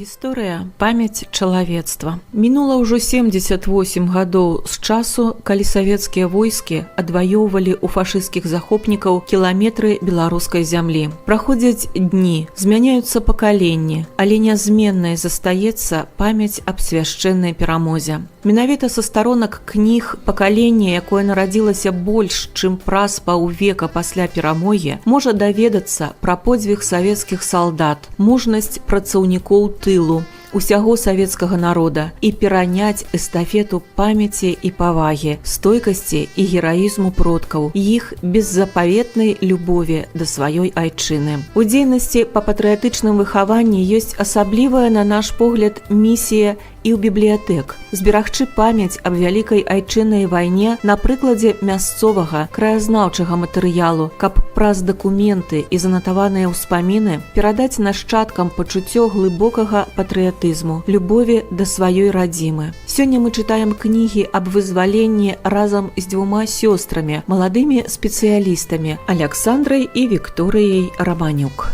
Гісторыя памяць чалавецтва. Мінула ўжо 78 гадоў з часу, калі савецкія войскі адваёўвалі ў фашысцкіх захопнікаў кіламетры беларускай зямлі. Праходзяць дні, змяняюцца пакаленні, але нязменнай застаецца памяць аб свяшчэннай перамозе. Менавіта са старонак кніг пакалення, якое нарадзілася больш, чым праз паўвека пасля перамогі, можа даведацца пра подзвіг савецкіх салдат, мужнасць працаўнікоў тылу, усяго савецкага народа і пераняць эстафету памяці і павагі, стойкасці і гераізму продкаў, іх беззапаветнай любові да сваёй айчыны. У дзейнасці па патрыятычным выхаванні ёсць асаблівая, на наш погляд, місія і ў бібліятэк зберагчы памяць аб вялікай айчыннай вайне на прыкладзе мясцовага краязнаўчага матэрыялу, каб праз дакументы і занатаваныя ўспаміны перадаць нашчадкам пачуццё глыбокага патрыятызму, любові да сваёй радзімы. Сёння мы чытаем кнігі аб вызваленні разам з дзвюма сёстрамі, маладымі спецыялістамі Аляксандрай і Вікторыяй Раманюк.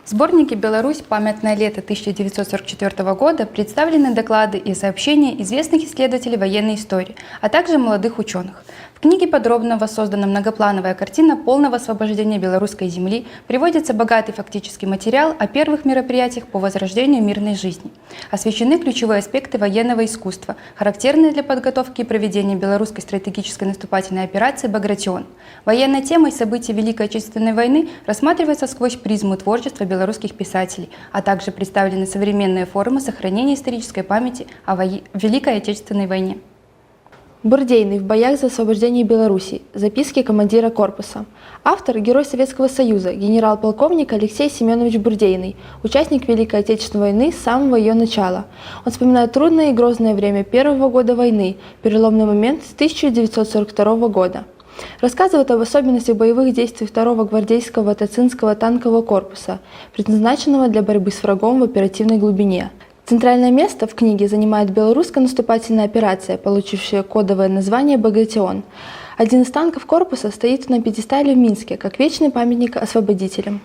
В сборнике «Беларусь. Памятное лето» 1944 года представлены доклады и сообщения известных исследователей военной истории, а также молодых ученых. В книге подробно воссоздана многоплановая картина полного освобождения белорусской земли, приводится богатый фактический материал о первых мероприятиях по возрождению мирной жизни. Освещены ключевые аспекты военного искусства, характерные для подготовки и проведения белорусской стратегической наступательной операции «Багратион». Военная тема и события Великой Отечественной войны рассматривается сквозь призму творчества белорусских писателей, а также представлены современные формы сохранения исторической памяти о Великой Отечественной войне. Бурдейный в боях за освобождение Беларуси. Записки командира корпуса. Автор – Герой Советского Союза, генерал-полковник Алексей Семенович Бурдейный, участник Великой Отечественной войны с самого ее начала. Он вспоминает трудное и грозное время первого года войны, переломный момент с 1942 года. Рассказывает об особенностях боевых действий 2-го гвардейского Тацинского танкового корпуса, предназначенного для борьбы с врагом в оперативной глубине. Центральное место в книге занимает белорусская наступательная операция, получившая кодовое название «Багратион». Один из танков корпуса стоит на пьедестале в Минске, как вечный памятник освободителям.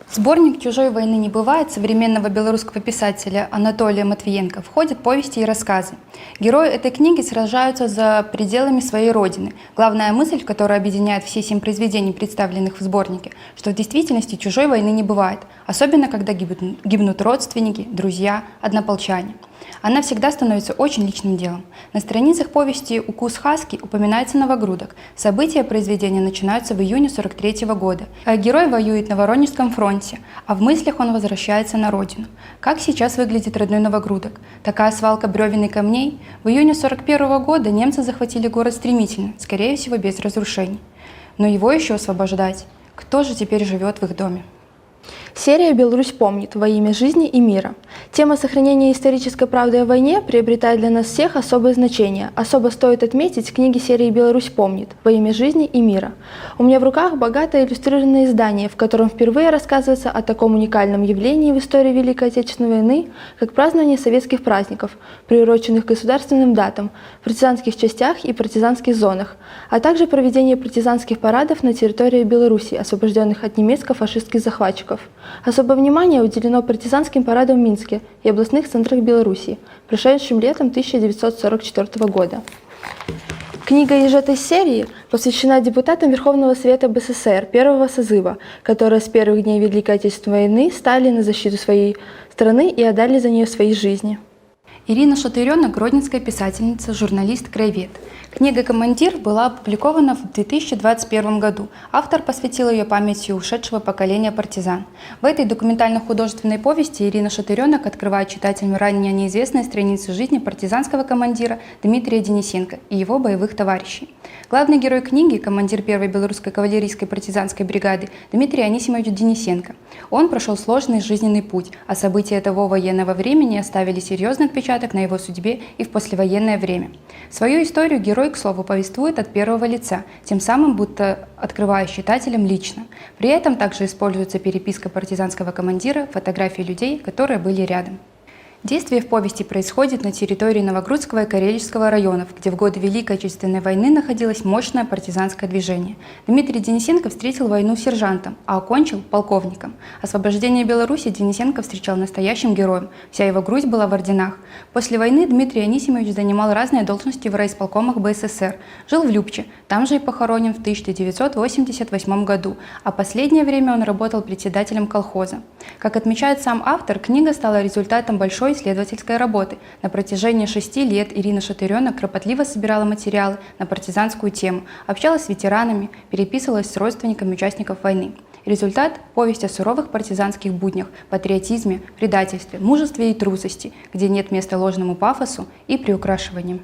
В сборник «Чужой войны не бывает» современного белорусского писателя Анатолия Матвиенко входят повести и рассказы. Герои этой книги сражаются за пределами своей родины. Главная мысль, которая объединяет все 7 произведений, представленных в сборнике, что в действительности чужой войны не бывает, особенно когда гибнут родственники, друзья, однополчане. Она всегда становится очень личным делом. На страницах повести «Укус Хаски» упоминается Новогрудок. События произведения начинаются в июне 1943 года. Герой воюет на Воронежском фронте, а в мыслях он возвращается на родину. Как сейчас выглядит родной Новогрудок? Такая свалка бревен и камней? В июне 1941 года немцы захватили город стремительно, скорее всего без разрушений. Но его еще освобождать. Кто же теперь живет в их доме? Серия «Беларусь помнит. Во имя жизни и мира». Тема сохранения исторической правды о войне приобретает для нас всех особое значение. Особо стоит отметить книги серии «Беларусь помнит. Во имя жизни и мира». У меня в руках богатое иллюстрированное издание, в котором впервые рассказывается о таком уникальном явлении в истории Великой Отечественной войны, как празднование советских праздников, приуроченных к государственным датам, в партизанских частях и партизанских зонах, а также проведение партизанских парадов на территории Беларуси, освобожденных от немецко-фашистских захватчиков. Особое внимание уделено партизанским парадам в Минске и областных центрах Беларуси, прошедшим летом 1944 года. Книга из этой серии посвящена депутатам Верховного Совета БССР первого созыва, которые с первых дней Великой Отечественной войны стали на защиту своей страны и отдали за нее свои жизни. Ирина Шатырёна – гродненская писательница, журналист, краевед. Книга «Командир» была опубликована в 2021 году. Автор посвятил ее памяти ушедшего поколения партизан. В этой документально-художественной повести Ирина Шатырёнок открывает читателям ранее неизвестные страницы жизни партизанского командира Дмитрия Денисенко и его боевых товарищей. Главный герой книги – командир 1-й белорусской кавалерийской партизанской бригады Дмитрий Анисимович Денисенко. Он прошел сложный жизненный путь, а события того военного времени оставили серьезный отпечаток на его судьбе и в послевоенное время. Свою историю герой, к слову, повествует от первого лица, тем самым будто открывая читателям лично. При этом также используется переписка партизанского командира, фотографии людей, которые были рядом. Действие в повести происходит на территории Новогрудского и Карелического районов, где в годы Великой Отечественной войны находилось мощное партизанское движение. Дмитрий Денисенко встретил войну сержантом, а окончил полковником. Освобождение Беларуси Денисенко встречал настоящим героем. Вся его грудь была в орденах. После войны Дмитрий Анисимович занимал разные должности в райисполкомах БССР. Жил в Любче, там же и похоронен в 1988 году, а последнее время он работал председателем колхоза. Как отмечает сам автор, книга стала результатом большой исследовательской работы. На протяжении 6 лет Ирина Шатырёна кропотливо собирала материалы на партизанскую тему, общалась с ветеранами, переписывалась с родственниками участников войны. Результат – повесть о суровых партизанских буднях, патриотизме, предательстве, мужестве и трусости, где нет места ложному пафосу и приукрашиваниям.